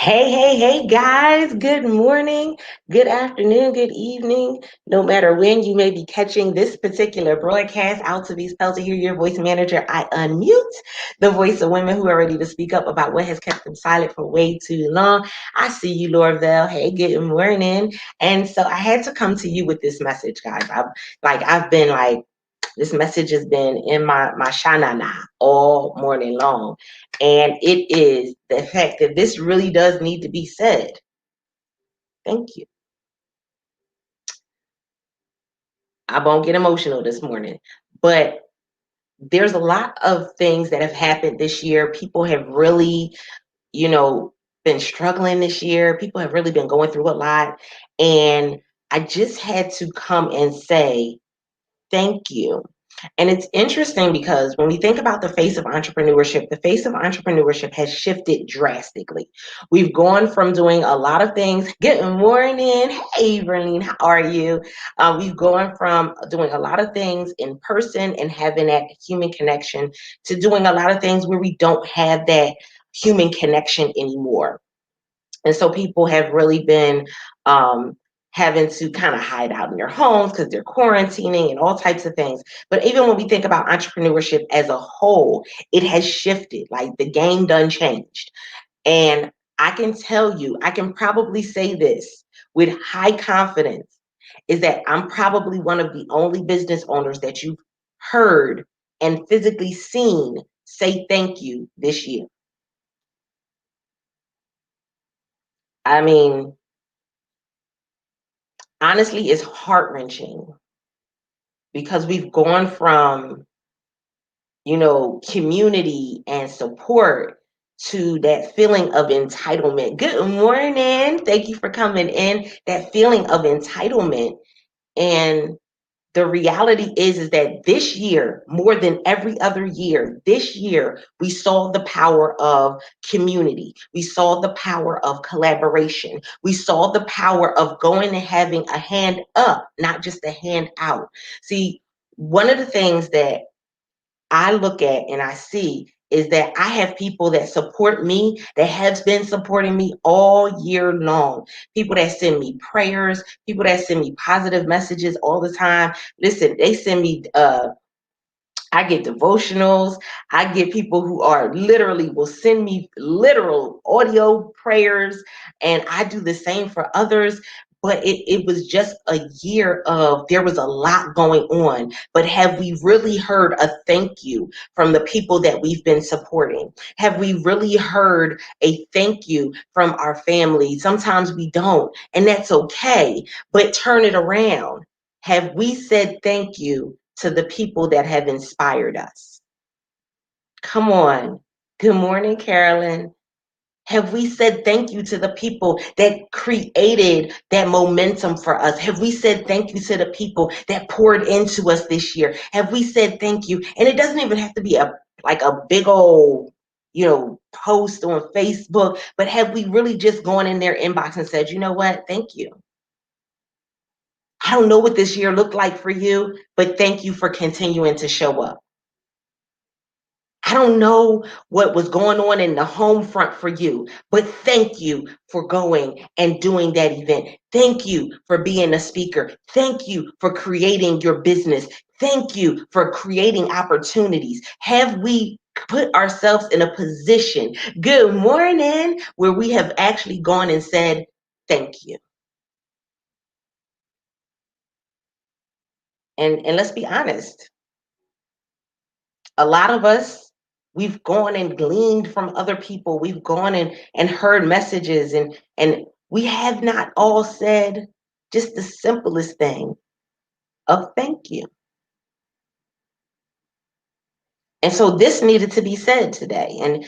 Hey, guys. Good morning, good afternoon, good evening. No matter when you may be catching this particular broadcast, out to be spelled to hear your voice manager, I unmute the voice of women who are ready to speak up about what has kept them silent for way too long. I see you, Lorville. Hey, good morning. And so I had to come to you with this message, guys. I've been like, this message has been in my shanana all morning long. And it is the fact that this really does need to be said. Thank you. I won't get emotional this morning, but there's a lot of things that have happened this year. People have really, you know, been struggling this year. People have really been going through a lot. And I just had to come and say, thank you. And it's interesting because when we think about the face of entrepreneurship has shifted drastically. We've gone from doing a lot of things. Good morning. Hey, Verlene, how are you? We've gone from doing a lot of things in person and having that human connection to doing a lot of things where we don't have that human connection anymore. And so people have really been having to kind of hide out in their homes because they're quarantining and all types of things. But even when we think about entrepreneurship as a whole, it has shifted. Like the game done changed. And I can tell you, I can probably say this with high confidence, is that I'm probably one of the only business owners that you've heard and physically seen say thank you this year. I mean, honestly, it's heart-wrenching because we've gone from, community and support to that feeling of entitlement. Good morning. Thank you for coming in. That feeling of entitlement. And the reality is that this year, more than every other year, this year, we saw the power of community. We saw the power of collaboration. We saw the power of going and having a hand up, not just a hand out. See, one of the things that I look at and I see is that I have people that support me, that have been supporting me all year long. People that send me prayers, people that send me positive messages all the time. Listen, they send me I get devotionals. I get people who are literally will send me literal audio prayers, and I do the same for others. But it was just a year of there was a lot going on. But have we really heard a thank you from the people that we've been supporting? Have we really heard a thank you from our family? Sometimes we don't, and that's okay. But turn it around. Have we said thank you to the people that have inspired us? Come on. Good morning, Carolyn. Have we said thank you to the people that created that momentum for us? Have we said thank you to the people that poured into us this year? Have we said thank you? And it doesn't even have to be a big old, post on Facebook, but have we really just gone in their inbox and said, you know what? Thank you. I don't know what this year looked like for you, but thank you for continuing to show up. I don't know what was going on in the home front for you, but thank you for going and doing that event. Thank you for being a speaker. Thank you for creating your business. Thank you for creating opportunities. Have we put ourselves in a position, good morning, where we have actually gone and said, thank you? And let's be honest, a lot of us, we've gone and gleaned from other people. We've gone and heard messages, and we have not all said just the simplest thing of thank you. And so this needed to be said today. And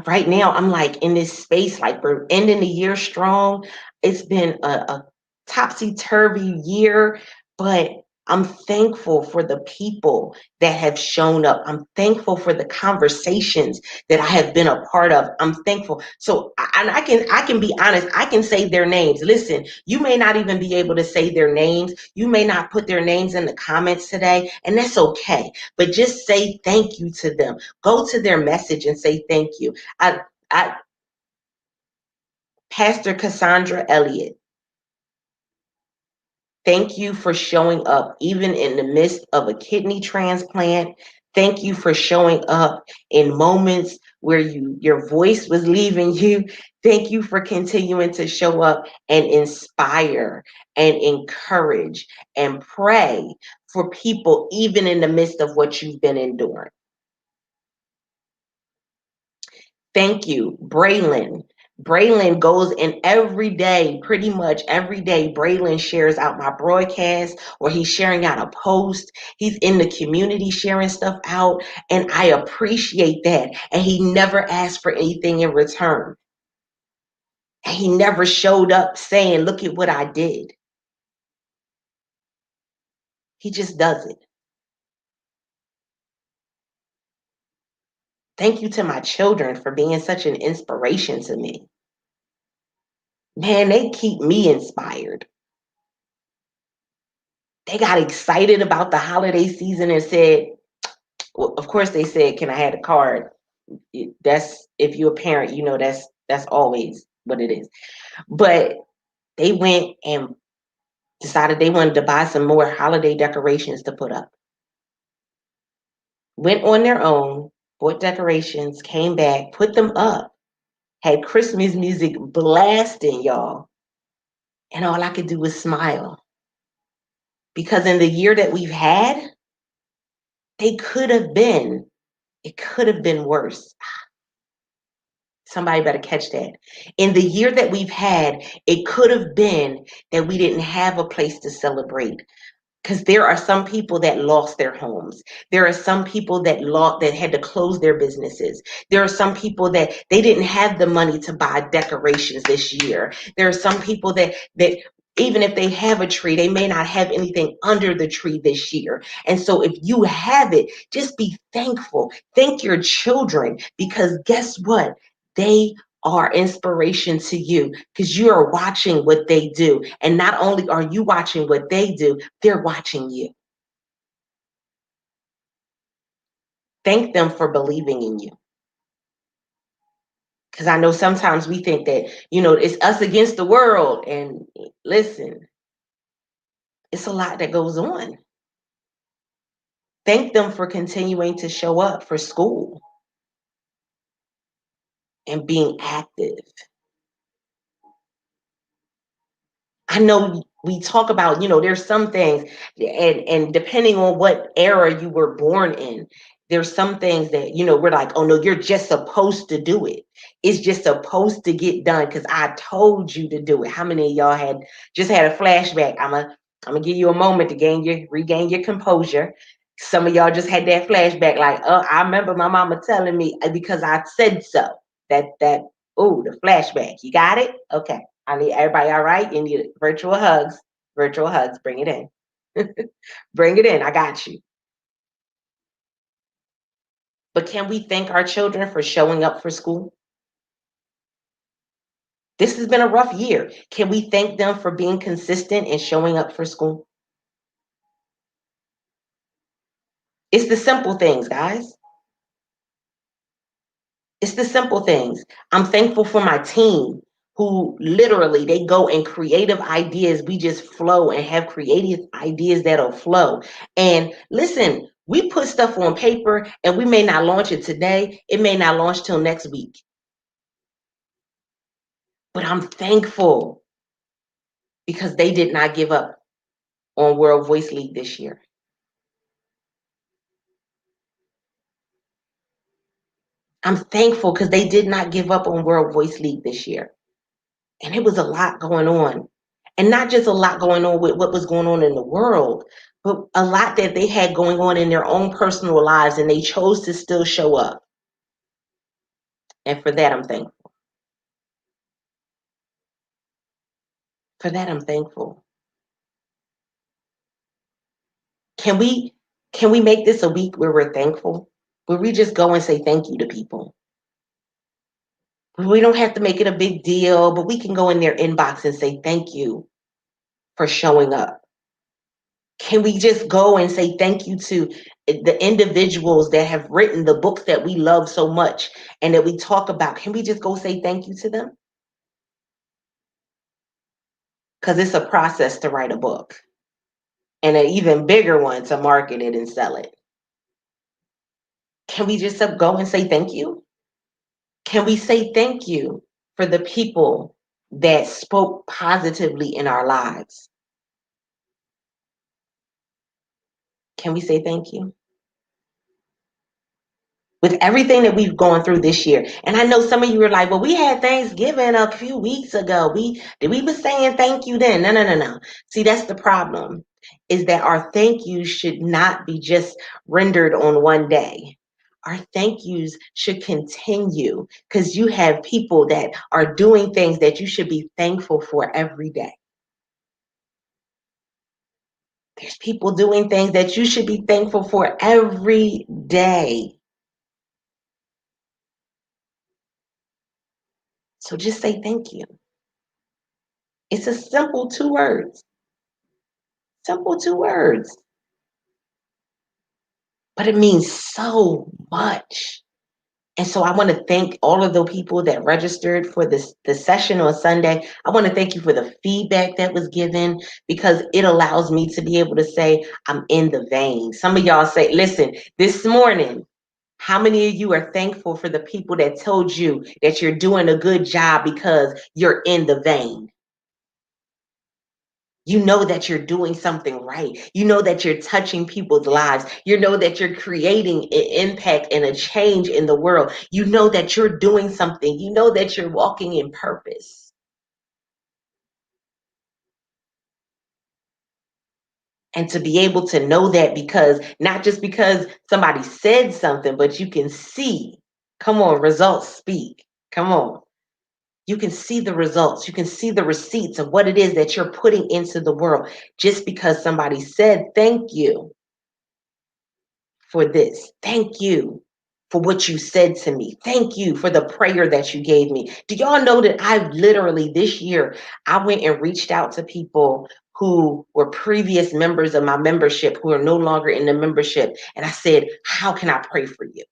right now I'm like in this space, like we're ending the year strong. It's been a topsy-turvy year, but I'm thankful for the people that have shown up. I'm thankful for the conversations that I have been a part of. I'm thankful. So and I can be honest, I can say their names. Listen, you may not even be able to say their names. You may not put their names in the comments today, and that's okay. But just say thank you to them. Go to their message and say thank you. I Pastor Cassandra Elliott, thank you for showing up even in the midst of a kidney transplant. Thank you for showing up in moments where your voice was leaving you. Thank you for continuing to show up and inspire and encourage and pray for people even in the midst of what you've been enduring. Thank you, Braylon. Braylon goes in every day, pretty much every day. Braylon shares out my broadcast or he's sharing out a post. He's in the community sharing stuff out. And I appreciate that. And he never asked for anything in return. And he never showed up saying, look at what I did. He just does it. Thank you to my children for being such an inspiration to me. Man, they keep me inspired. They got excited about the holiday season and said, well, of course they said, can I have a card? That's, if you're a parent, you know that's always what it is. But they went and decided they wanted to buy some more holiday decorations to put up. Went on their own, bought decorations, came back, put them up, had Christmas music blasting, y'all. And all I could do was smile. Because in the year that we've had, it could have been worse. Somebody better catch that. In the year that we've had, it could have been that we didn't have a place to celebrate. Because there are some people that lost their homes. There are some people that had to close their businesses. There are some people that they didn't have the money to buy decorations this year. There are some people that even if they have a tree, they may not have anything under the tree this year. And so if you have it, just be thankful. Thank your children, because guess what? They are inspiration to you because you are watching what they do. And not only are you watching what they do, they're watching you. Thank them for believing in you. Because I know sometimes we think that, it's us against the world. And listen, it's a lot that goes on. Thank them for continuing to show up for school and being active. I know we talk about, there's some things, and depending on what era you were born in, there's some things that, we're like, oh no, you're just supposed to do it. It's just supposed to get done because I told you to do it. How many of y'all had a flashback? I'm gonna give you a moment to regain your composure. Some of y'all just had that flashback, like, oh, I remember my mama telling me because I said so. Oh, the flashback. You got it? Okay. I need everybody all right? You need virtual hugs. Virtual hugs. Bring it in. Bring it in. I got you. But can we thank our children for showing up for school? This has been a rough year. Can we thank them for being consistent and showing up for school? It's the simple things, guys. It's the simple things. I'm thankful for my team who literally they go and creative ideas. We just flow and have creative ideas that'll flow. And listen, we put stuff on paper and we may not launch it today. It may not launch till next week. But I'm thankful because they did not give up on World Voice League this year. I'm thankful because they did not give up on World Voice League this year. And it was a lot going on. And not just a lot going on with what was going on in the world, but a lot that they had going on in their own personal lives, and they chose to still show up. And for that, I'm thankful. For that, I'm thankful. Can we make this a week where we're thankful? Where we just go and say thank you to people? We don't have to make it a big deal, but we can go in their inbox and say thank you for showing up. Can we just go and say thank you to the individuals that have written the books that we love so much and that we talk about? Can we just go say thank you to them? because it's a process to write a book and an even bigger one to market it and sell it. Can we just go and say thank you? Can we say thank you for the people that spoke positively in our lives? Can we say thank you? With everything that we've gone through this year. And I know some of you were like, well, we had Thanksgiving a few weeks ago. We were saying thank you then. No, no, no, no. See, that's the problem, is that our thank yous should not be just rendered on one day. Our thank yous should continue because you have people that are doing things that you should be thankful for every day. There's people doing things that you should be thankful for every day. So just say thank you. It's a simple 2 words. Simple 2 words. But it means so much. And so I want to thank all of the people that registered for the session on Sunday. I want to thank you for the feedback that was given because it allows me to be able to say I'm in the vein. Some of y'all say, listen, this morning, how many of you are thankful for the people that told you that you're doing a good job because you're in the vein? You know that you're doing something right. You know that you're touching people's lives. You know that you're creating an impact and a change in the world. You know that you're doing something. You know that you're walking in purpose. And to be able to know that because not just because somebody said something, but you can see, come on, results speak. Come on. You can see the results. You can see the receipts of what it is that you're putting into the world just because somebody said thank you for this. Thank you for what you said to me. Thank you for the prayer that you gave me. Do y'all know that I've literally this year, I went and reached out to people who were previous members of my membership who are no longer in the membership. And I said, how can I pray for you?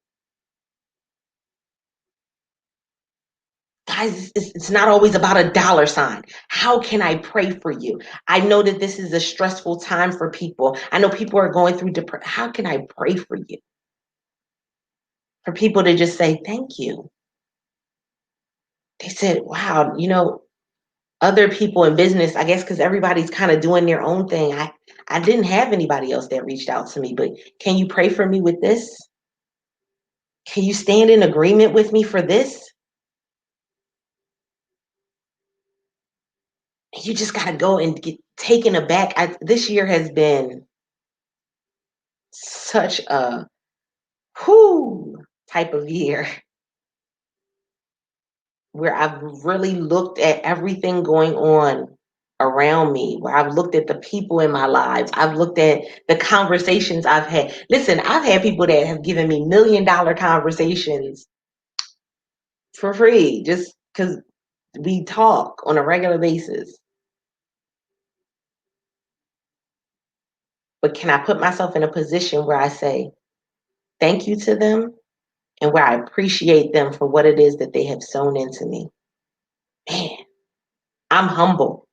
Guys, it's not always about a dollar sign. How can I pray for you? I know that this is a stressful time for people. I know people are going through depression. How can I pray for you? For people to just say thank you. They said, wow, other people in business, I guess because everybody's kind of doing their own thing. I didn't have anybody else that reached out to me, but can you pray for me with this? Can you stand in agreement with me for this? You just got to go and get taken aback. This year has been such a whoo type of year where I've really looked at everything going on around me, where I've looked at the people in my lives. I've looked at the conversations I've had. Listen, I've had people that have given me $1 million conversations for free just because we talk on a regular basis. But can I put myself in a position where I say thank you to them and where I appreciate them for what it is that they have sown into me? Man, I'm humble.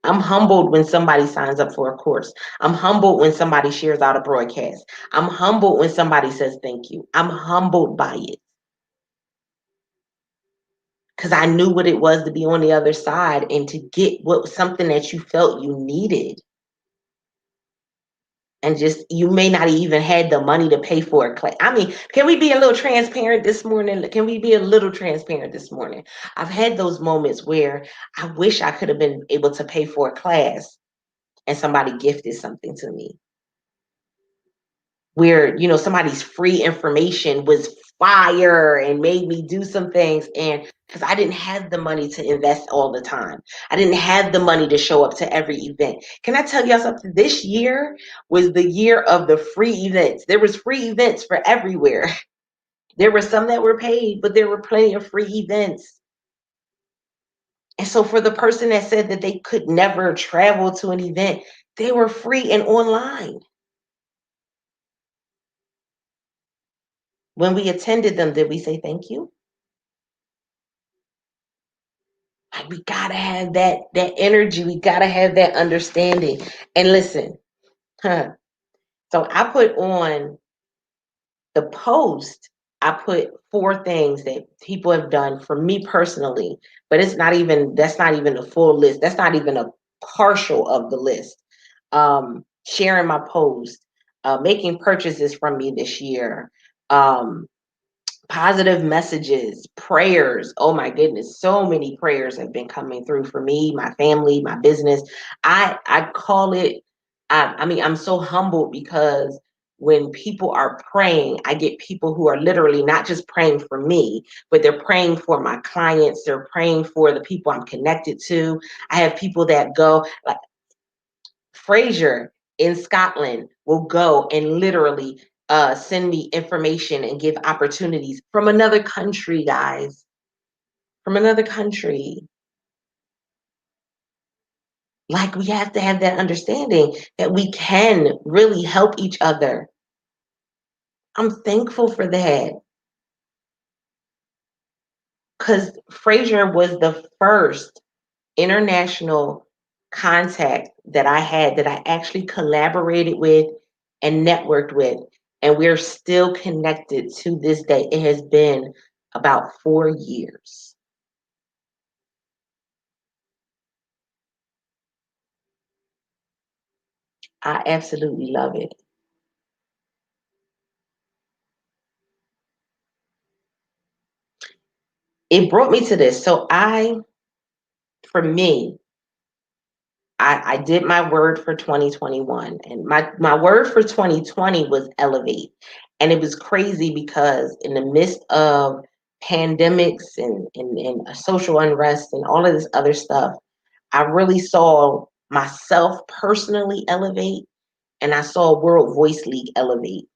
I'm humbled when somebody signs up for a course. I'm humbled when somebody shares out a broadcast. I'm humbled when somebody says thank you. I'm humbled by it because I knew what it was to be on the other side and to get something that you felt you needed. And just you may not even had the money to pay for a class. I mean, can we be a little transparent this morning? Can we be a little transparent this morning? I've had those moments where I wish I could have been able to pay for a class and somebody gifted something to me. Where somebody's free information was fire and made me do some things, and because I didn't have the money to invest all the time, I didn't have the money to show up to every event. Can I tell y'all something? This year was the year of the free events. There was free events for everywhere. There were some that were paid, but there were plenty of free events. And so for the person that said that they could never travel to an event, they were free and online. When we attended them, did we say thank you? Like, we gotta have that energy. We gotta have that understanding. And listen, huh, so I put on the post, I put 4 things that people have done for me personally, but that's not even the full list. That's not even a partial of the list. Sharing my post, making purchases from me this year, um, positive messages, prayers. Oh my goodness, so many prayers have been coming through for me, my family, my business. I call it. I mean, I'm so humbled because when people are praying, I get people who are literally not just praying for me, but they're praying for my clients. They're praying for the people I'm connected to. I have people that go like Fraser in Scotland will go and literally send me information and give opportunities from another country, guys, from another country. Like, we have to have that understanding that we can really help each other. I'm thankful for that because Fraser was the first international contact that I had that I actually collaborated with and networked with. And we're still connected to this day. It has been about 4 years. I absolutely love it. It brought me to this. So for me, I did my word for 2021, and my word for 2020 was elevate. And it was crazy because in the midst of pandemics and social unrest and all of this other stuff, I really saw myself personally elevate, and I saw World Voice League elevate.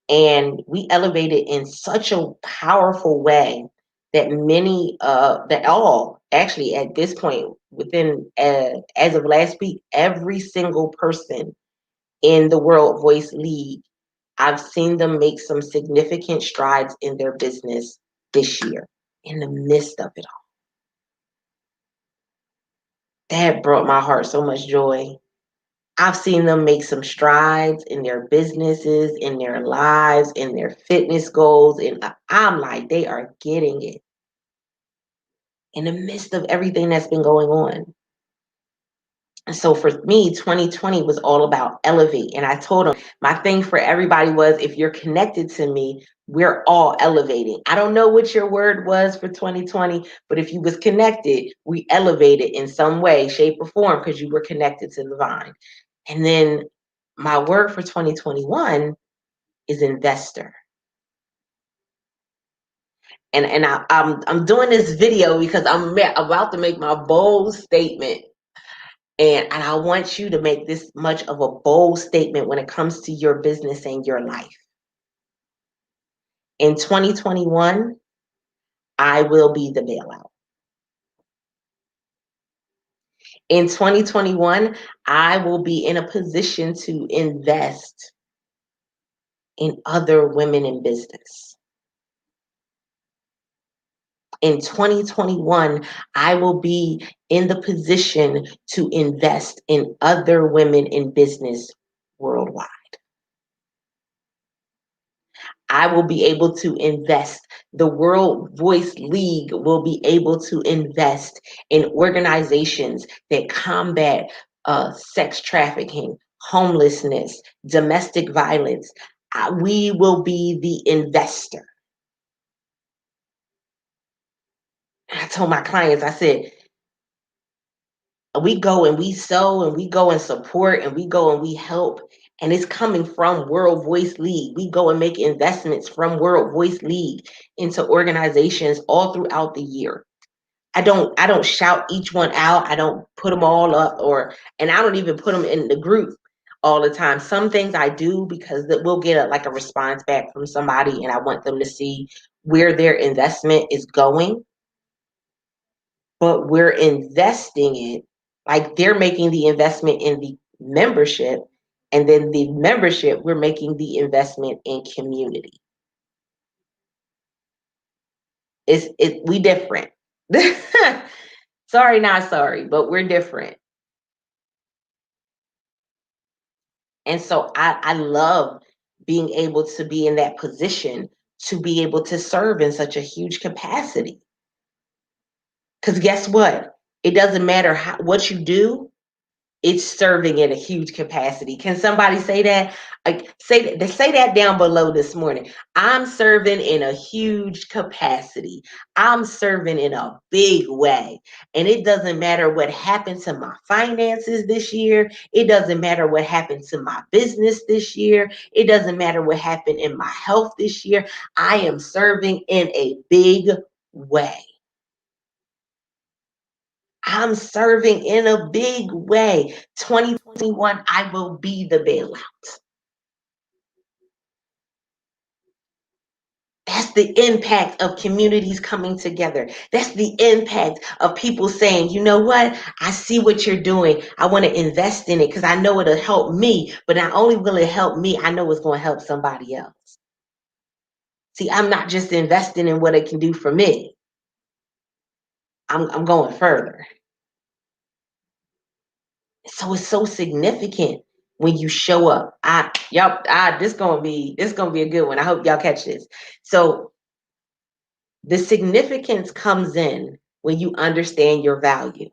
And we elevated in such a powerful way that that all actually at this point within as of last week, every single person in the World Voice League, I've seen them make some significant strides in their business this year in the midst of it all. That brought my heart so much joy. I've seen them make some strides in their businesses, in their lives, in their fitness goals. And I'm like, they are getting it in the midst of everything that's been going on. And so for me, 2020 was all about elevate. And I told them my thing for everybody was, if you're connected to me, we're all elevating. I don't know what your word was for 2020, but if you was connected, we elevated in some way, shape, or form because you were connected to the vine. And then my word for 2021 is investor. And I'm doing this video because I'm about to make my bold statement. And I want you to make this much of a bold statement when it comes to your business and your life. In 2021, I will be the bailout. In 2021, I will be in a position to invest in other women in business. In 2021, I will be in the position to invest in other women in business worldwide. I will be able to invest. The World Voice League will be able to invest in organizations that combat sex trafficking, homelessness, domestic violence. We will be the investor. I told my clients, I said, we go and we sow and we go and support and we go and we help, and it's coming from World Voice League. We go and make investments from World Voice League into organizations all throughout the year. I don't shout each one out. I don't put them all up, and I don't even put them in the group all the time. Some things I do because that we'll get like a response back from somebody and I want them to see where their investment is going, but we're investing it, like they're making the investment in the membership, and then the membership, we're making the investment in community. We different. Sorry, not sorry, but we're different. And so I love being able to be in that position to be able to serve in such a huge capacity. Because guess what? It doesn't matter what you do, it's serving in a huge capacity. Can somebody say that? Like say that down below this morning. I'm serving in a huge capacity. I'm serving in a big way. And it doesn't matter what happened to my finances this year. It doesn't matter what happened to my business this year. It doesn't matter what happened in my health this year. I am serving in a big way. I'm serving in a big way. 2021, I will be the bailout. That's the impact of communities coming together. That's the impact of people saying, you know what? I see what you're doing. I want to invest in it because I know it'll help me. But not only will it help me, I know it's going to help somebody else. See, I'm not just investing in what it can do for me. I'm going further. So it's so significant when you show up. This gonna be a good one. I hope y'all catch this. So the significance comes in when you understand your value.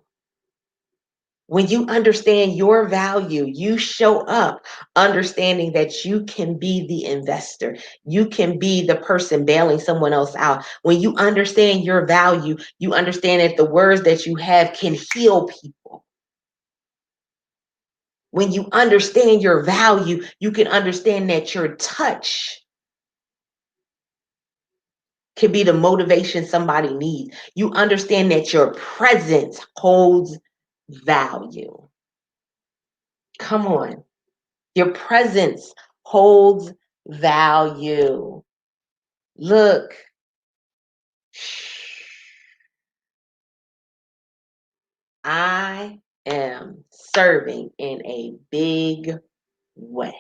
When you understand your value, you show up understanding that you can be the investor. You can be the person bailing someone else out. When you understand your value, you understand that the words that you have can heal people. When you understand your value, you can understand that your touch can be the motivation somebody needs. You understand that your presence holds value. Come on. Your presence holds value. Look, I am serving in a big way.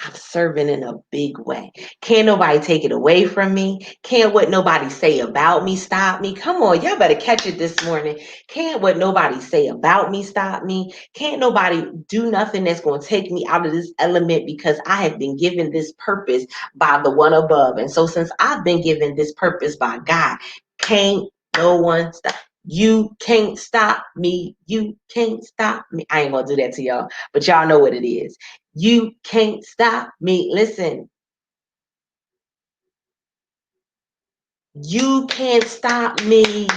I'm serving in a big way. Can't nobody take it away from me. Can't what nobody say about me stop me. Come on, y'all better catch it this morning. Can't what nobody say about me stop me. Can't nobody do nothing that's going to take me out of this element because I have been given this purpose by the one above. And so since I've been given this purpose by God, can't no one stop. You can't stop me. You can't stop me. I ain't gonna do that to y'all, but y'all know what it is. You can't stop me. Listen, you can't stop me.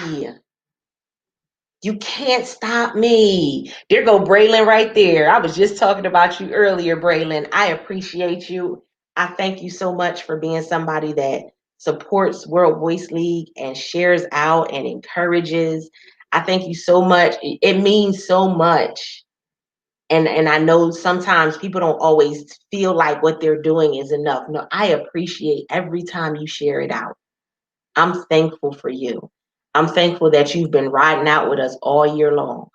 You can't stop me. There go Braylon right there. I was just talking about you earlier, Braylon. I appreciate you. I thank you so much for being somebody that supports World Voice League and shares out and encourages. I thank you so much. It means so much. And I know sometimes people don't always feel like what they're doing is enough. No, I appreciate every time you share it out. I'm thankful for you. I'm thankful that you've been riding out with us all year long.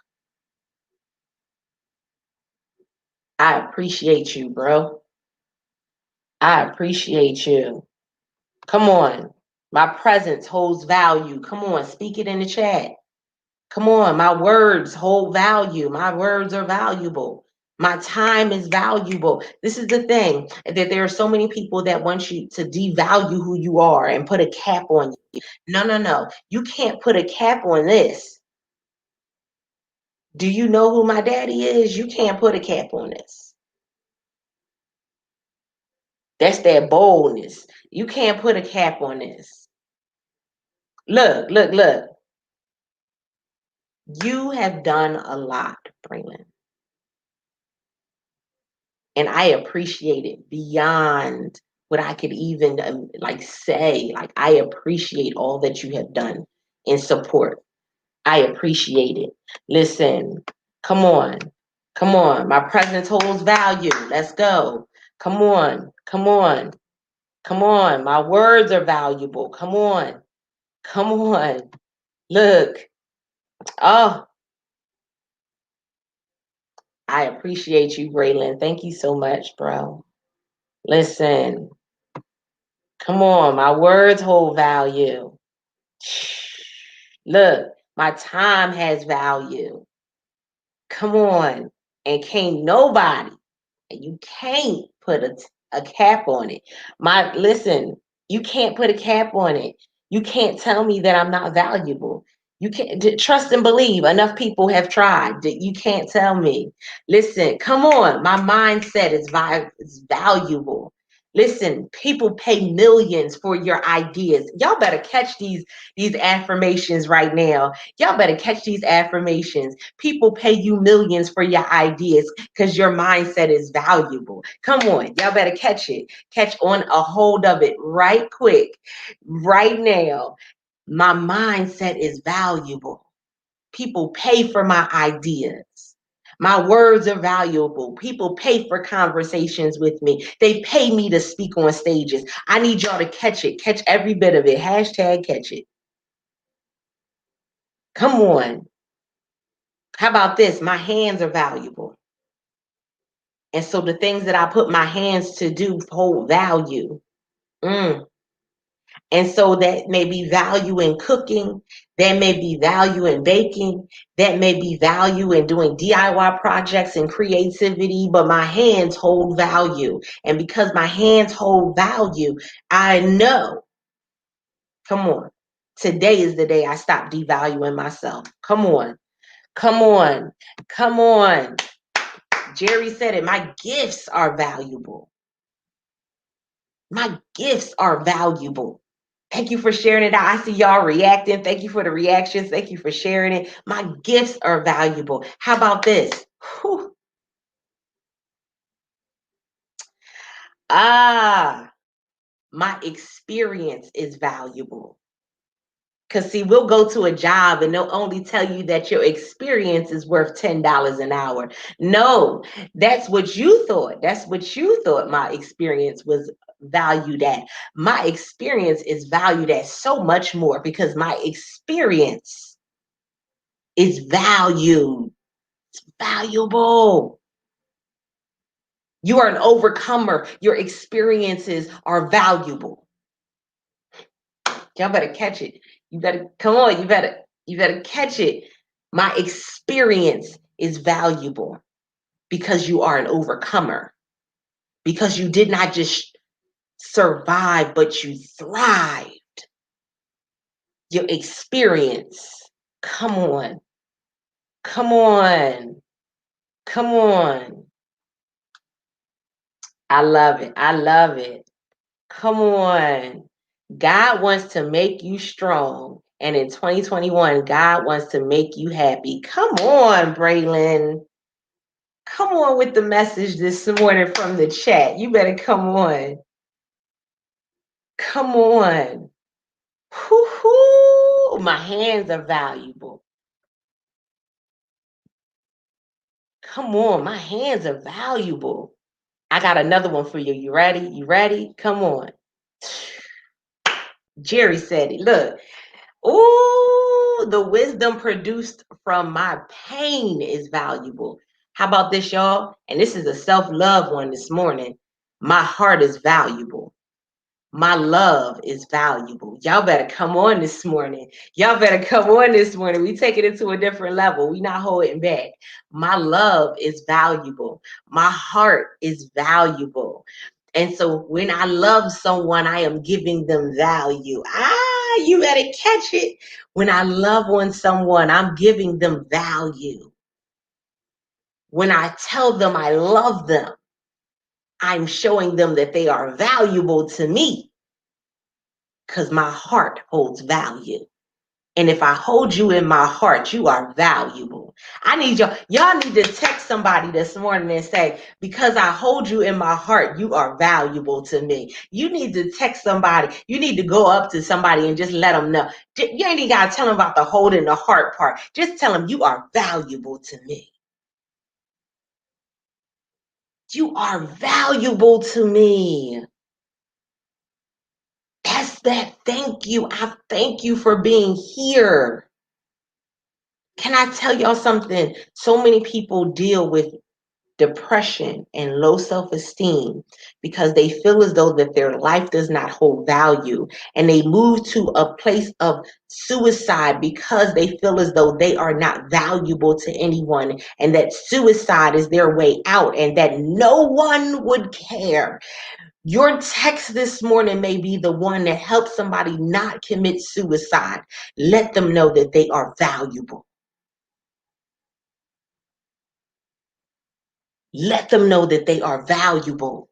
I appreciate you, bro. I appreciate you. Come on. My presence holds value. Come on, speak it in the chat. Come on, my words hold value. My words are valuable. My time is valuable. This is the thing that there are so many people that want you to devalue who you are and put a cap on you. No, no, no. You can't put a cap on this. Do you know who my daddy is? You can't put a cap on this. That's that boldness. You can't put a cap on this. Look, look, look. You have done a lot, Braylon. And I appreciate it beyond what I could even like say. Like I appreciate all that you have done in support. I appreciate it. Listen, come on, come on. My presence holds value. Let's go. Come on, come on, come on. My words are valuable. Come on, come on. Look, oh, I appreciate you, Braylon. Thank you so much, bro. Listen, come on. My words hold value. Look, my time has value. Come on. And can't nobody, and you can't put a cap on it. Listen, you can't put a cap on it. You can't tell me that I'm not valuable. You can't trust and believe. Enough people have tried. You can't tell me. Listen, come on. My mindset is valuable. Listen, people pay millions for your ideas. Y'all better catch these affirmations right now. Y'all better catch these affirmations. People pay you millions for your ideas because your mindset is valuable. Come on, y'all better catch it. Catch on a hold of it right quick, right now. My mindset is valuable. People pay for my ideas. My words are valuable. People pay for conversations with me. They pay me to speak on stages. I need y'all to catch it. Catch every bit of it. Hashtag catch it. Come on. How about this? My hands are valuable. And so the things that I put my hands to do hold value. Mm. And so that may be value in cooking, that may be value in baking, that may be value in doing DIY projects and creativity, but my hands hold value. And because my hands hold value, I know, come on, today is the day I stop devaluing myself. Come on, come on, come on. Jerry said it, my gifts are valuable. My gifts are valuable. Thank you for sharing it out. I see y'all reacting. Thank you for the reactions. Thank you for sharing it. My gifts are valuable. How about this? Whew. Ah, my experience is valuable. Because, see, we'll go to a job and they'll only tell you that your experience is worth $10 an hour. No, that's what you thought. That's what you thought my experience was valued at. My experience is valued at so much more because my experience is valued. It's valuable. You are an overcomer. Your experiences are valuable. Y'all better catch it. You better come on. You better catch it. My experience is valuable because you are an overcomer. Because you did not just survive, but you thrived. Your experience. Come on. Come on. Come on. I love it. I love it. Come on. God wants to make you strong. And in 2021, God wants to make you happy. Come on, Braylon. Come on with the message this morning from the chat. You better come on. Come on. Whoo-hoo. My hands are valuable. Come on. My hands are valuable. I got another one for you. You ready? You ready? Come on. Jerry said it. Look. Ooh, the wisdom produced from my pain is valuable. How about this, y'all? And this is a self-love one this morning. My heart is valuable. My love is valuable. Y'all better come on this morning. Y'all better come on this morning. We take it into a different level. We not holding back. My love is valuable. My heart is valuable. And so when I love someone, I am giving them value. You better catch it. When I love on someone, I'm giving them value. When I tell them I love them, I'm showing them that they are valuable to me because my heart holds value. And if I hold you in my heart, you are valuable. I need y'all need to text somebody this morning and say, because I hold you in my heart, you are valuable to me. You need to text somebody. You need to go up to somebody and just let them know. You ain't even got to tell them about the holding the heart part. Just tell them you are valuable to me. You are valuable to me. That's that. Thank you. I thank you for being here. Can I tell y'all something? So many people deal with depression, and low self-esteem because they feel as though that their life does not hold value, and they move to a place of suicide because they feel as though they are not valuable to anyone, and that suicide is their way out, and that no one would care. Your text this morning may be the one that helps somebody not commit suicide. Let them know that they are valuable. Let them know that they are valuable.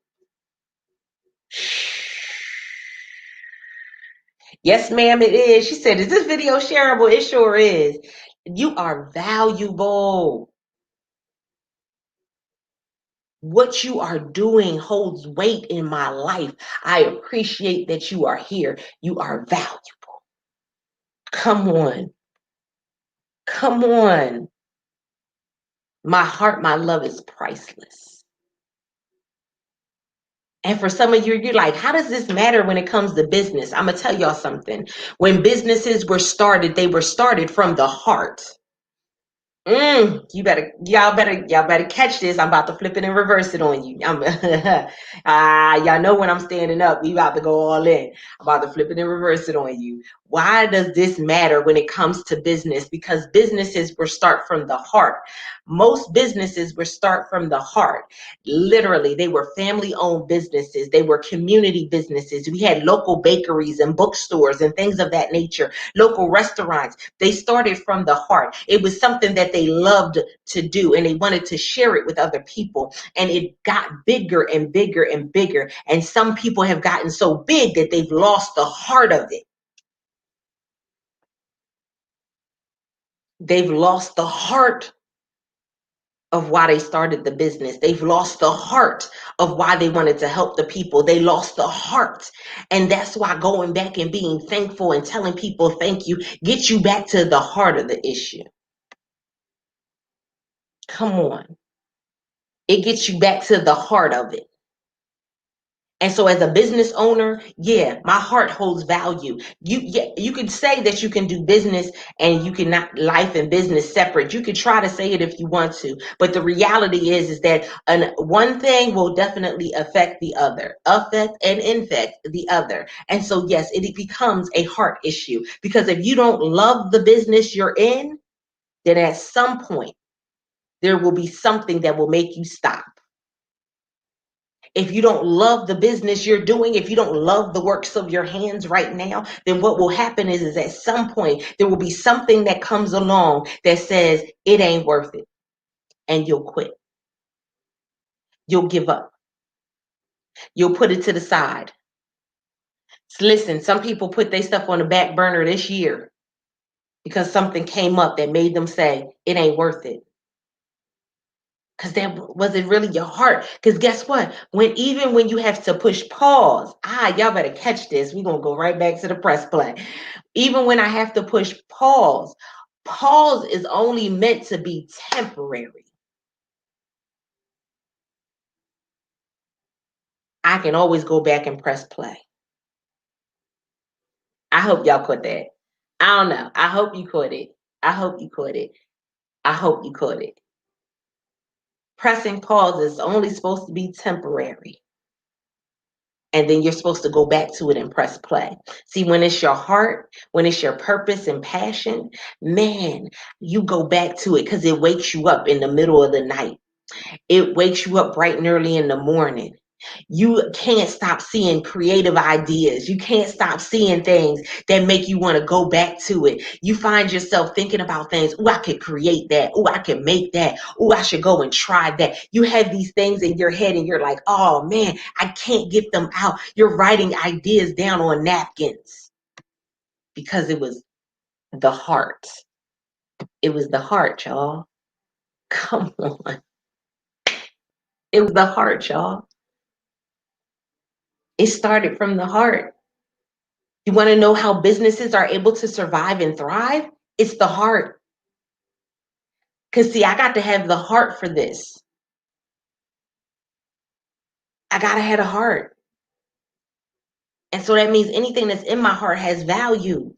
Yes, ma'am, it is. She said, is this video shareable? It sure is. You are valuable. What you are doing holds weight in my life. I appreciate that you are here. You are valuable. Come on. Come on. My heart, my love is priceless. And for some of you, you're like, how does this matter when it comes to business? I'm going to tell y'all something. When businesses were started, they were started from the heart. Y'all better catch this. I'm about to flip it and reverse it on you. Y'all know when I'm standing up, we about to go all in. I'm about to flip it and reverse it on you. Why does this matter when it comes to business? Because businesses were start from the heart. Most businesses were start from the heart. Literally, they were family-owned businesses. They were community businesses. We had local bakeries and bookstores and things of that nature, local restaurants. They started from the heart. It was something that they loved to do, and they wanted to share it with other people. And it got bigger and bigger and bigger. And some people have gotten so big that they've lost the heart of it. They've lost the heart of why they started the business. They've lost the heart of why they wanted to help the people. They lost the heart. And that's why going back and being thankful and telling people thank you gets you back to the heart of the issue. Come on. It gets you back to the heart of it. And so as a business owner, yeah, my heart holds value. You could say that you can do business and you cannot life and business separate. You could try to say it if you want to, but the reality is that one thing will definitely affect the other, affect and infect the other. And so yes, it becomes a heart issue, because if you don't love the business you're in, then at some point there will be something that will make you stop. If you don't love the business you're doing, if you don't love the works of your hands right now, then what will happen is at some point there will be something that comes along that says it ain't worth it, and you'll quit. You'll give up. You'll put it to the side. Listen, some people put their stuff on the back burner this year because something came up that made them say it ain't worth it. Because that wasn't really your heart. Because guess what? Even when you have to push pause, y'all better catch this. We're going to go right back to the press play. Even when I have to push pause, pause is only meant to be temporary. I can always go back and press play. I hope y'all caught that. I don't know. I hope you caught it. I hope you caught it. I hope you caught it. Pressing pause is only supposed to be temporary. And then you're supposed to go back to it and press play. See, when it's your heart, when it's your purpose and passion, man, you go back to it because it wakes you up in the middle of the night. It wakes you up bright and early in the morning. You can't stop seeing creative ideas. You can't stop seeing things that make you want to go back to it. You find yourself thinking about things. Oh, I could create that. Oh, I could make that. Oh, I should go and try that. You have these things in your head and you're like, oh man, I can't get them out. You're writing ideas down on napkins because it was the heart. It was the heart, y'all. Come on. It was the heart, y'all. It started from the heart. You want to know how businesses are able to survive and thrive? It's the heart. Because, see, I got to have the heart for this. I got to have a heart. And so that means anything that's in my heart has value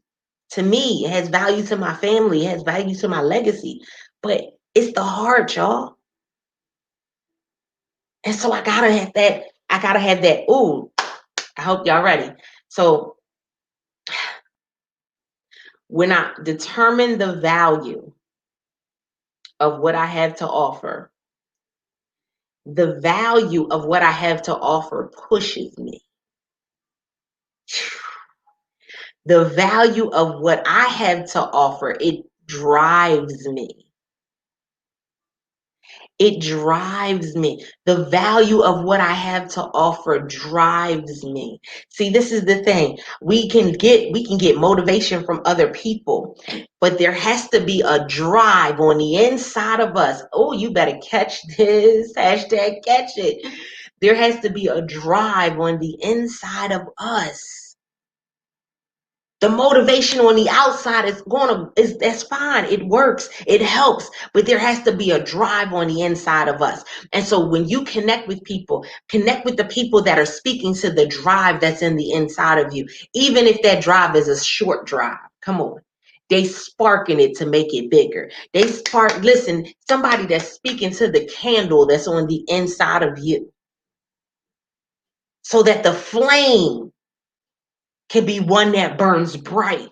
to me. It has value to my family. It has value to my legacy. But it's the heart, y'all. And so I gotta have that. I gotta have that. Ooh, I hope y'all ready. So when I determine the value of what I have to offer, the value of what I have to offer pushes me. The value of what I have to offer, it drives me. It drives me. The value of what I have to offer drives me. See, this is the thing. We can get motivation from other people, but there has to be a drive on the inside of us. Oh, you better catch this. Hashtag catch it. There has to be a drive on the inside of us. The motivation on the outside is that's fine. It works. It helps. But there has to be a drive on the inside of us. And so when you connect with people, connect with the people that are speaking to the drive that's in the inside of you. Even if that drive is a short drive. Come on. They sparking it to make it bigger. Listen, somebody that's speaking to the candle that's on the inside of you. So that the flame can be one that burns bright.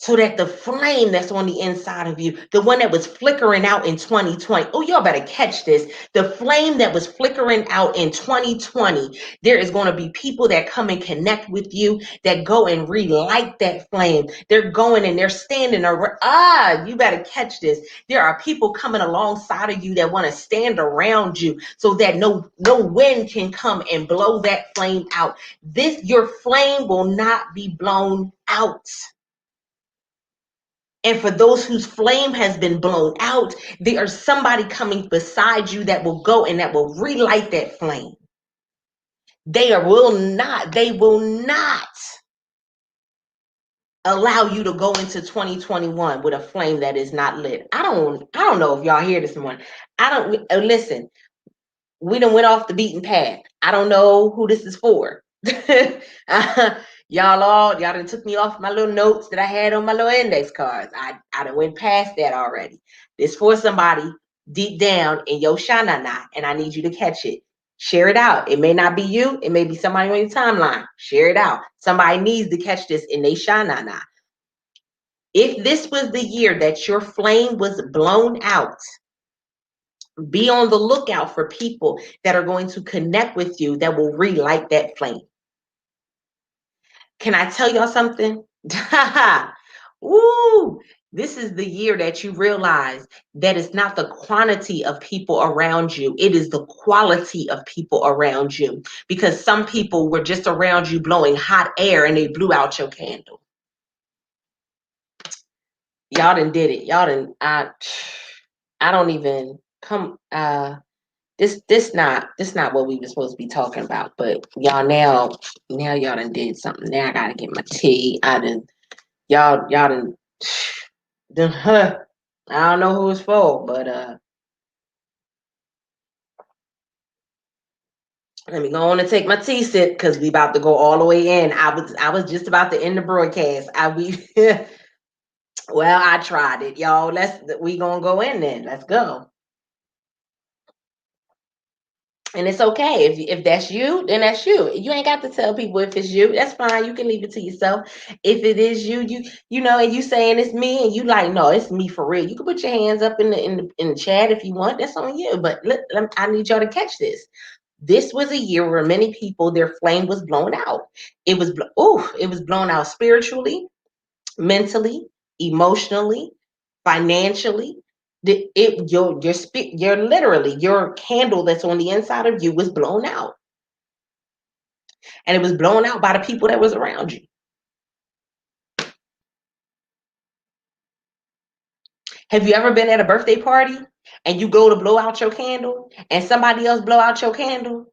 So that the flame that's on the inside of you, the one that was flickering out in 2020, oh, y'all better catch this. The flame that was flickering out in 2020, there is going to be people that come and connect with you that go and relight that flame. They're going and they're standing around. You better catch this. There are people coming alongside of you that want to stand around you so that no wind can come and blow that flame out. Your flame will not be blown out. And for those whose flame has been blown out, there's somebody coming beside you that will go and that will relight that flame. They will not allow you to go into 2021 with a flame that is not lit. I don't know if y'all hear this morning. I don't listen. We done went off the beaten path. I don't know who this is for. Y'all done took me off my little notes that I had on my little index cards. I done went past that already. This for somebody deep down in your shanana, and I need you to catch it. Share it out. It may not be you. It may be somebody on your timeline. Share it out. Somebody needs to catch this in their shanana. If this was the year that your flame was blown out, be on the lookout for people that are going to connect with you that will relight that flame. Can I tell y'all something? Woo! This is the year that you realize that it's not the quantity of people around you, it is the quality of people around you. Because some people were just around you blowing hot air and they blew out your candle. Y'all done did it. I don't even come this not what we were supposed to be talking about, but y'all now y'all done did something. Now I gotta get my tea. Y'all done I don't know who it's for, but let me go on and take my tea sip because we about to go all the way in. I was just about to end the broadcast. Well, I tried it, y'all. We gonna go in then. Let's go. And it's okay. If that's you, then that's you. You ain't got to tell people if it's you. That's fine. You can leave it to yourself. If it is you, you know, and you saying it's me, and you like, no, it's me for real. You can put your hands up in the chat if you want. That's on you. But I need y'all to catch this. This was a year where many people, their flame was blown out. It was blown out spiritually, mentally, emotionally, financially. Your literally your candle that's on the inside of you was blown out, and it was blown out by the people that was around you. Have you ever been at a birthday party and you go to blow out your candle and somebody else blow out your candle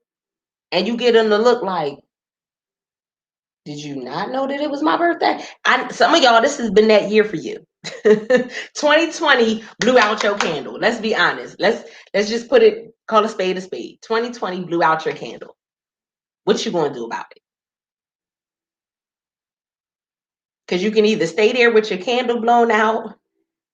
and you get them to look like, did you not know that it was my birthday? Some of y'all, this has been that year for you. 2020 blew out your candle. Let's be honest. Let's just call a spade a spade. 2020 blew out your candle. What you gonna do about it? Because you can either stay there with your candle blown out,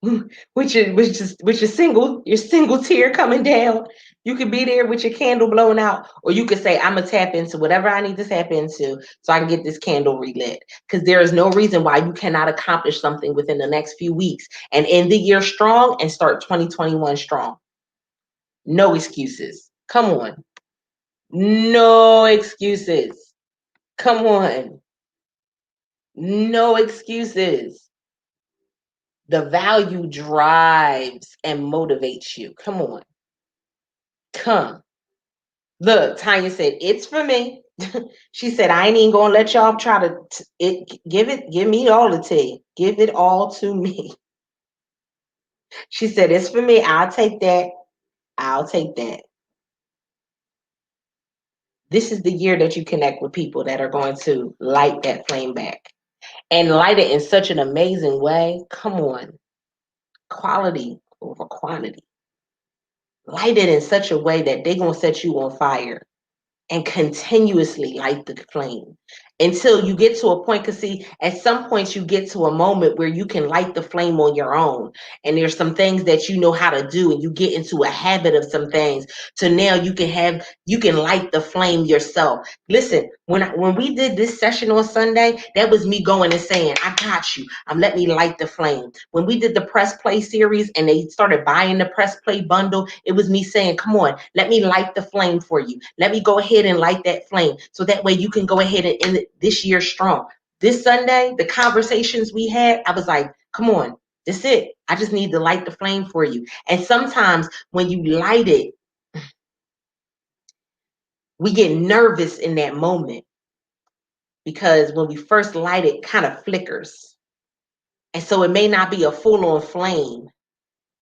which is single, your single tear coming down. You could be there with your candle blown out, or you could say, I'm gonna tap into whatever I need to tap into so I can get this candle relit. Because there is no reason why you cannot accomplish something within the next few weeks and end the year strong and start 2021 strong. No excuses. Come on. No excuses. Come on. No excuses. The value drives and motivates you. Come on. Come. Look, Tanya said, it's for me. She said, I ain't even gonna let y'all try to give me all the tea. Give it all to me. She said, it's for me. I'll take that. I'll take that. This is the year that you connect with people that are going to light that flame back and light it in such an amazing way. Come on. Quality over quantity. Light it in such a way that they're going to set you on fire and continuously light the flame until you get to a point. Because see, at some points you get to a moment where you can light the flame on your own, and there's some things that you know how to do, and you get into a habit of some things, so now you can light the flame yourself. Listen, when we did this session on Sunday, that was me going and saying, I got you, let me light the flame. When we did the press play series and they started buying the press play bundle, it was me saying, come on, let me light the flame for you. Let me go ahead and light that flame so that way you can go ahead and end this year strong. This Sunday, the conversations we had, I was like, come on, that's it. I just need to light the flame for you. And sometimes when you light it, we get nervous in that moment because when we first light it, kind of flickers. And so it may not be a full-on flame.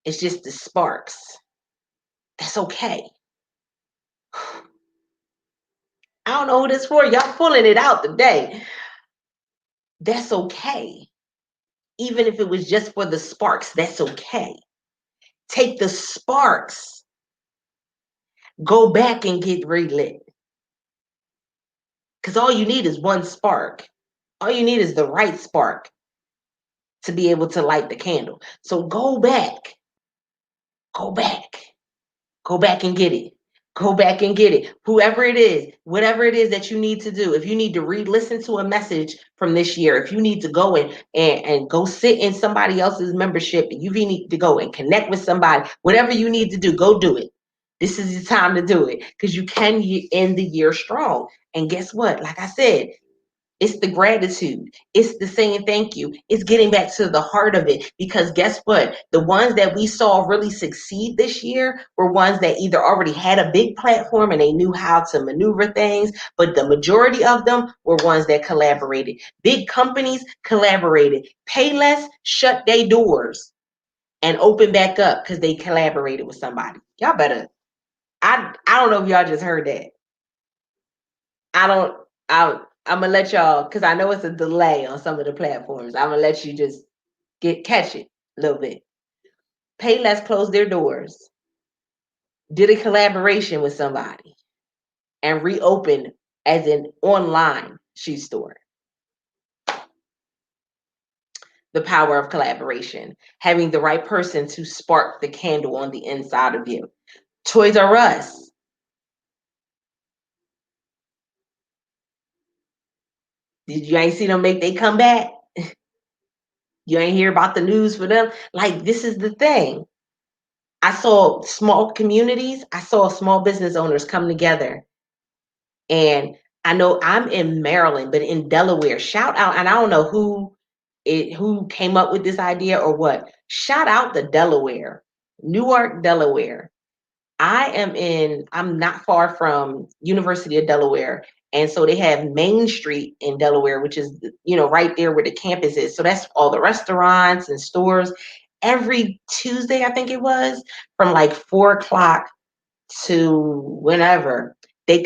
It's just the sparks. That's okay. I don't know who this for. Y'all pulling it out today. That's okay. Even if it was just for the sparks, that's okay. Take the sparks, go back and get relit. Because all you need is one spark. All you need is the right spark to be able to light the candle. So go back, go back, go back and get it. Go back and get it. Whoever it is, whatever it is that you need to do. If you need to re-listen to a message from this year, if you need to go and go sit in somebody else's membership, if you need to go and connect with somebody, whatever you need to do, go do it. This is the time to do it because you can end the year strong. And guess what? Like I said, it's the gratitude. It's the saying thank you. It's getting back to the heart of it. Because guess what? The ones that we saw really succeed this year were ones that either already had a big platform and they knew how to maneuver things, but the majority of them were ones that collaborated. Big companies collaborated. Payless shut their doors and opened back up because they collaborated with somebody. Y'all better. I don't know if y'all just heard that. I'm gonna let y'all, because I know it's a delay on some of the platforms. I'm gonna let you just catch it a little bit. Payless closed their doors, did a collaboration with somebody, and reopened as an online shoe store. The power of collaboration, having the right person to spark the candle on the inside of you. Toys R Us. Did you ain't see them make they come back? You ain't hear about the news for them? Like, this is the thing. I saw small communities. I saw small business owners come together. And I know I'm in Maryland, but in Delaware, shout out. And I don't know who came up with this idea or what. Shout out to Delaware, Newark, Delaware. I'm not far from University of Delaware. And so they have Main Street in Delaware, which is, right there where the campus is. So that's all the restaurants and stores. Every Tuesday, I think it was, from like 4 o'clock to whenever, they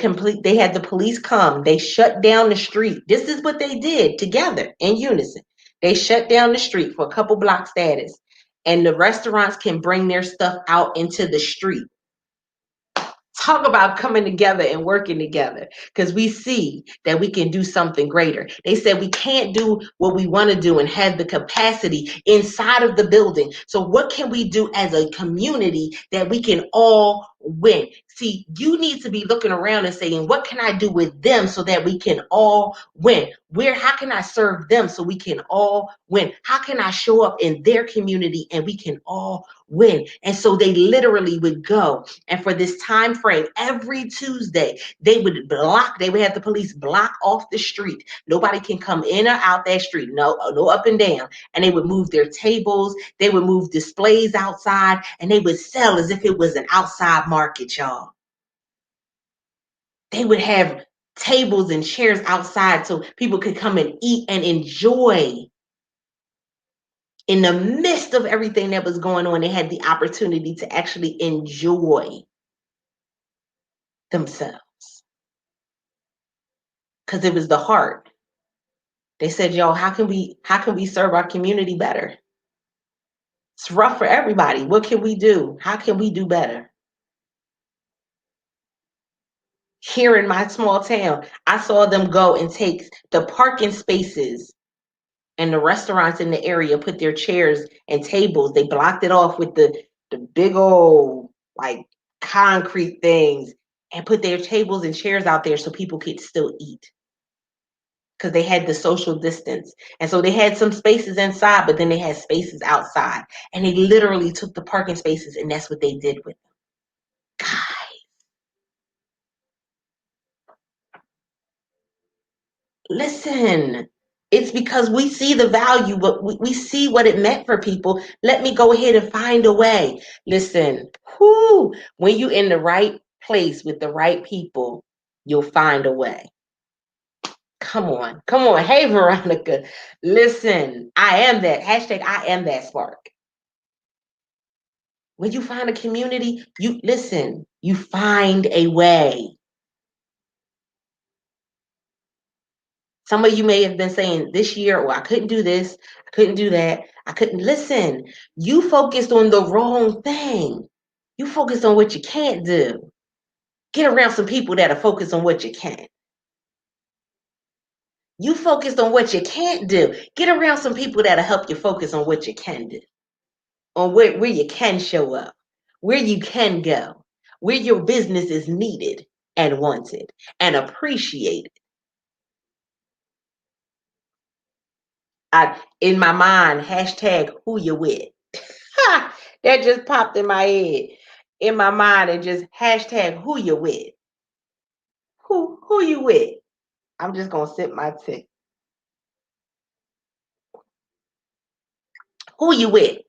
had the police come. They shut down the street. This is what they did together in unison. They shut down the street for a couple block status. And the restaurants can bring their stuff out into the street. Talk about coming together and working together, because we see that we can do something greater. They said we can't do what we want to do and have the capacity inside of the building. So what can we do as a community that we can all win? See, you need to be looking around and saying, what can I do with them so that we can all win? How can I serve them so we can all win? How can I show up in their community and we can all win? And so they literally would go, and for this time frame, every Tuesday, they would have the police block off the street. Nobody can come in or out that street. No up and down. And they would move their tables, they would move displays outside, and they would sell as if it was an outside market, y'all. They would have tables and chairs outside so people could come and eat and enjoy. In the midst of everything that was going on, they had the opportunity to actually enjoy themselves, because it was the heart. They said, yo, how can we serve our community better? It's rough for everybody. What can we do? How can we do better? Here in my small town, I saw them go and take the parking spaces and the restaurants in the area, put their chairs and tables. They blocked it off with the big old like concrete things, and put their tables and chairs out there so people could still eat, because they had the social distance. And so they had some spaces inside, but then they had spaces outside. And they literally took the parking spaces, and that's what they did with them. God, listen. It's because we see the value, but we see what it meant for people. Let me go ahead and find a way. Listen, when you're in the right place with the right people, you'll find a way. Come on. Hey, Veronica. Listen, I am that. Hashtag I am that spark. When you find a community, you find a way. Some of you may have been saying this year, well, I couldn't do this, I couldn't do that, I couldn't. Listen, you focused on the wrong thing. You focused on what you can't do. Get around some people that are focused on what you can. You focused on what you can't do. Get around some people that'll help you focus on what you can do, on where you can show up, where you can go, where your business is needed and wanted and appreciated. In my mind, hashtag who you with. That just popped in my head. In my mind, and just hashtag who you with. Who you with? I'm just gonna sip my tea. Who you with?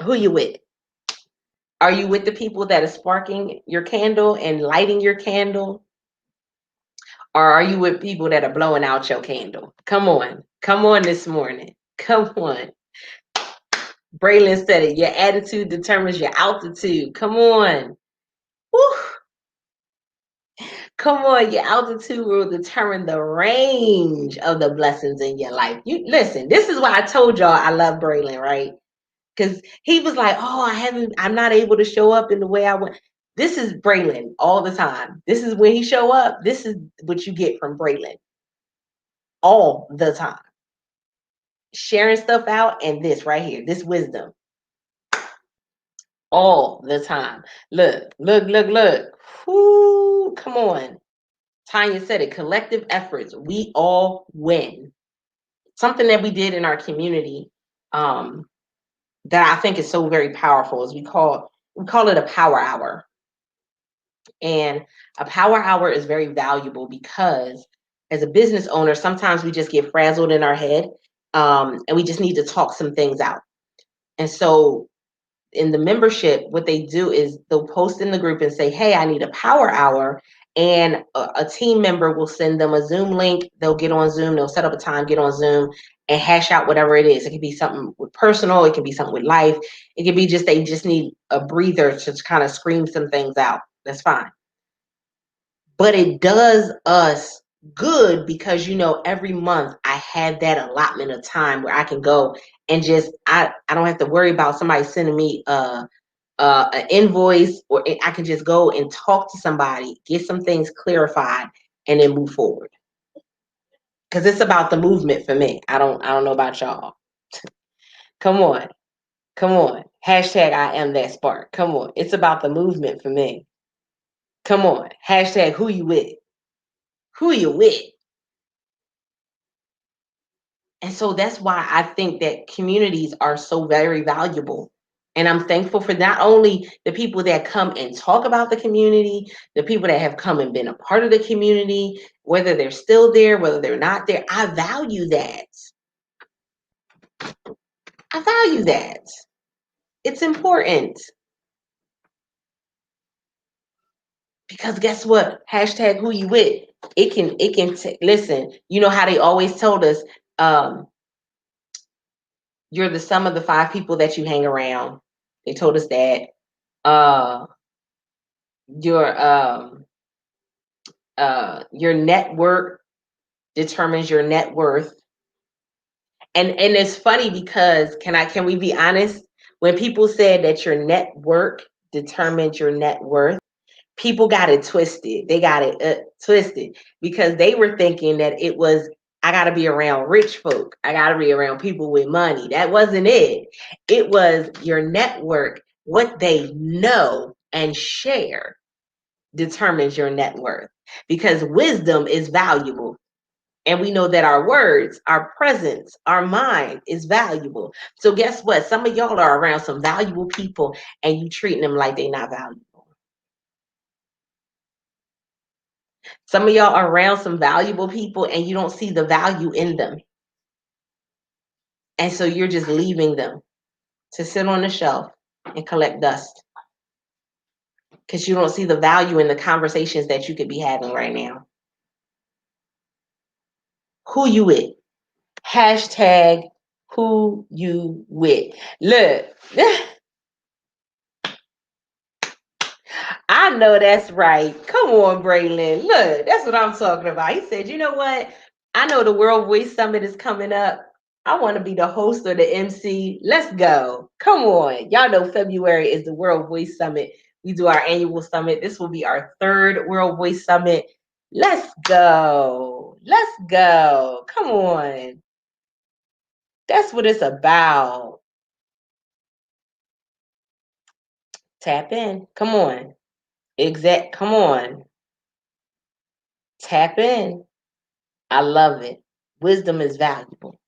Who you with? Are you with the people that are sparking your candle and lighting your candle? Or are you with people that are blowing out your candle? Come on this morning. Come on. Braylon said it. Your attitude determines your altitude. Come on. Woo. Come on, your altitude will determine the range of the blessings in your life. You listen, this is why I told y'all I love Braylon, right? Because he was like, oh, I'm not able to show up in the way I want. This is Braylon all the time. This is when he show up. This is what you get from Braylon all the time. Sharing stuff out, and this right here, this wisdom all the time. Look. Whoo, come on. Tanya said it, collective efforts, we all win. Something that we did in our community that I think is so very powerful is we call it a power hour. And a power hour is very valuable because as a business owner, sometimes we just get frazzled in our head, and we just need to talk some things out. And so in the membership, what they do is they'll post in the group and say, hey, I need a power hour. And a team member will send them a Zoom link. They'll get on Zoom. They'll set up a time, get on Zoom, and hash out whatever it is. It could be something with personal. It could be something with life. It could be they just need a breather to kind of scream some things out. That's fine. But it does us good because, every month I have that allotment of time where I can go and just, I don't have to worry about somebody sending me an invoice, or I can just go and talk to somebody, get some things clarified, and then move forward. Because it's about the movement for me. I don't know about y'all. Come on. Come on. Hashtag I am that spark. Come on. It's about the movement for me. Come on. Hashtag who you with. Who you with. And so that's why I think that communities are so very valuable. And I'm thankful for not only the people that come and talk about the community, the people that have come and been a part of the community, whether they're still there, whether they're not there. I value that. I value that. It's important. Because guess what? Hashtag who you with. Listen, you know how they always told us, um, you're the sum of the five people that you hang around. They told us that. Uh, your your network determines your net worth. And it's funny because can we be honest? When people said that your network determines your net worth, people got it twisted. They got it twisted because they were thinking that it was, I got to be around rich folk. I got to be around people with money. That wasn't it. It was your network, what they know and share determines your net worth, because wisdom is valuable. And we know that our words, our presence, our mind is valuable. So guess what? Some of y'all are around some valuable people and you treating them like they're not valuable. Some of y'all are around some valuable people and you don't see the value in them. And so you're just leaving them to sit on the shelf and collect dust because you don't see the value in the conversations that you could be having right now. Who you with? Hashtag who you with. Look, I know that's right. Come on, Braylon. Look, that's what I'm talking about. He said, you know what? I know the World Voice Summit is coming up. I want to be the host or the MC. Let's go. Come on. Y'all know February is the World Voice Summit. We do our annual summit. This will be our third World Voice Summit. Let's go. Let's go. Come on. That's what it's about. Tap in. Come on. Come on. Tap in. I love it. Wisdom is valuable.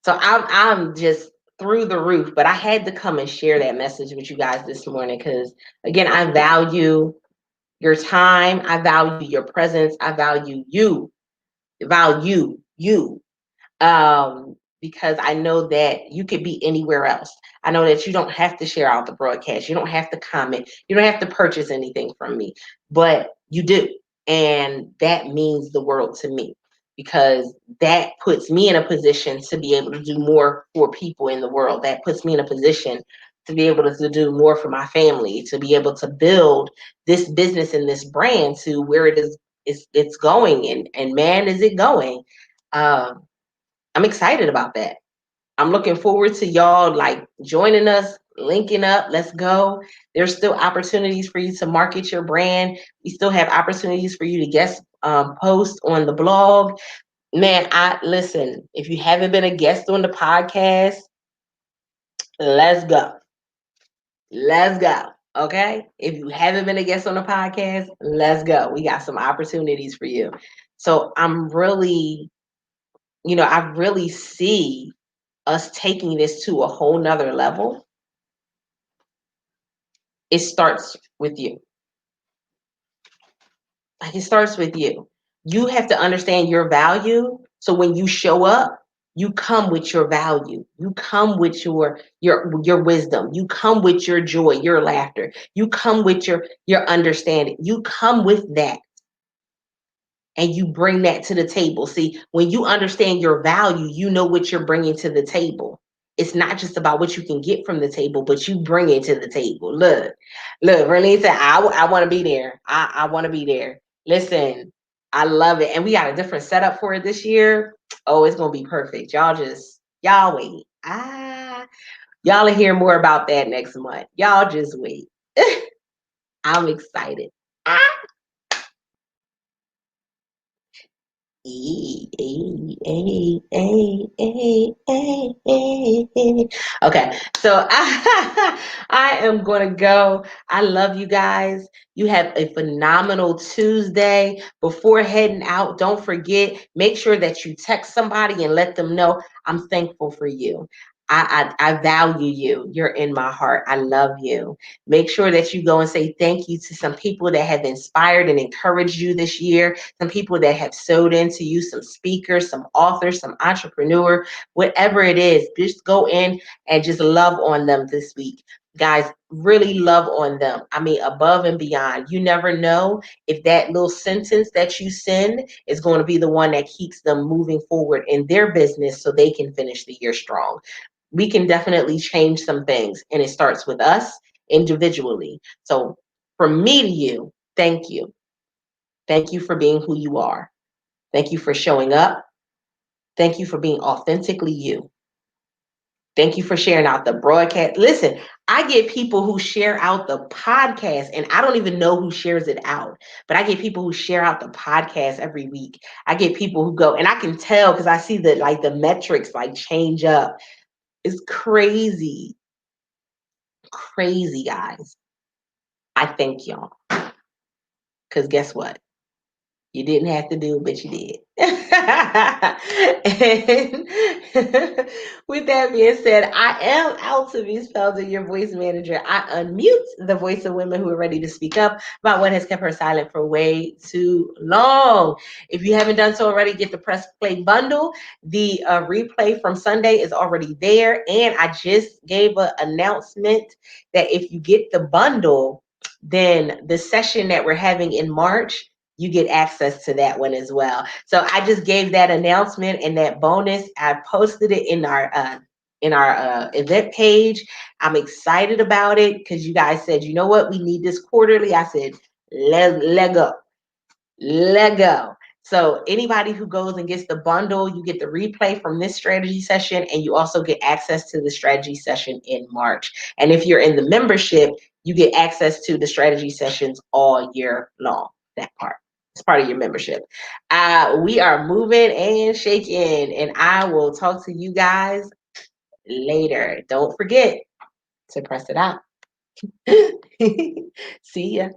So I'm just through the roof, but I had to come and share that message with you guys this morning because again, I value your time, I value your presence, I value you, value you. Because I know that you could be anywhere else. I know that you don't have to share out the broadcast. You don't have to comment. You don't have to purchase anything from me, but you do. And that means the world to me because that puts me in a position to be able to do more for people in the world. That puts me in a position to be able to do more for my family, to be able to build this business and this brand to where it's going. And man, is it going. I'm excited about that. I'm looking forward to y'all like joining us, linking up. Let's go. There's still opportunities for you to market your brand. We still have opportunities for you to guest post on the blog. Man, I listen. If you haven't been a guest on the podcast, let's go. Let's go. Okay. If you haven't been a guest on the podcast, let's go. We got some opportunities for you. So I'm really, I really see us taking this to a whole nother level. It starts with you. Like it starts with you. You have to understand your value. So when you show up, you come with your value. You come with your wisdom. You come with your joy, your laughter. You come with your understanding. You come with that. And you bring that to the table. See, when you understand your value, you know what you're bringing to the table. It's not just about what you can get from the table, but you bring it to the table. Look, Verlene said, I want to be there. I want to be there. Listen, I love it. And we got a different setup for it this year. Oh, it's going to be perfect. Y'all wait. Y'all will hear more about that next month. Y'all just wait. I'm excited. Ah. Okay, so I am going to go. I love you guys. You have a phenomenal Tuesday. Before heading out, don't forget, make sure that you text somebody and let them know I'm thankful for you. I value you. You're in my heart. I love you. Make sure that you go and say thank you to some people that have inspired and encouraged you this year, some people that have sewed into you, some speakers, some authors, some entrepreneur, whatever it is. Just go in and just love on them this week. Guys, really love on them. I mean, above and beyond. You never know if that little sentence that you send is going to be the one that keeps them moving forward in their business so they can finish the year strong. We can definitely change some things, and it starts with us individually. So from me to you, thank you. Thank you for being who you are. Thank you for showing up. Thank you for being authentically you. Thank you for sharing out the broadcast. Listen, I get people who share out the podcast, and I don't even know who shares it out, but I get people who share out the podcast every week. I get people who go, and I can tell because I see that like the metrics like change up. It's crazy, crazy, guys. I thank y'all because guess what? You didn't have to do it, but you did. And with that being said, I am out to be spelled your voice manager. I unmute the voice of women who are ready to speak up about what has kept her silent for way too long. If you haven't done so already, get the press play bundle. The replay from Sunday is already there. And I just gave an announcement that if you get the bundle, then the session that we're having in March, you get access to that one as well. So I just gave that announcement and that bonus. I posted it in our event page. I'm excited about it because you guys said, you know what, we need this quarterly. I said, let go. Let go. So anybody who goes and gets the bundle, you get the replay from this strategy session, and you also get access to the strategy session in March. And if you're in the membership, you get access to the strategy sessions all year long. That part. It's part of your membership. We are moving and shaking, and I will talk to you guys later. Don't forget to press it out. See ya.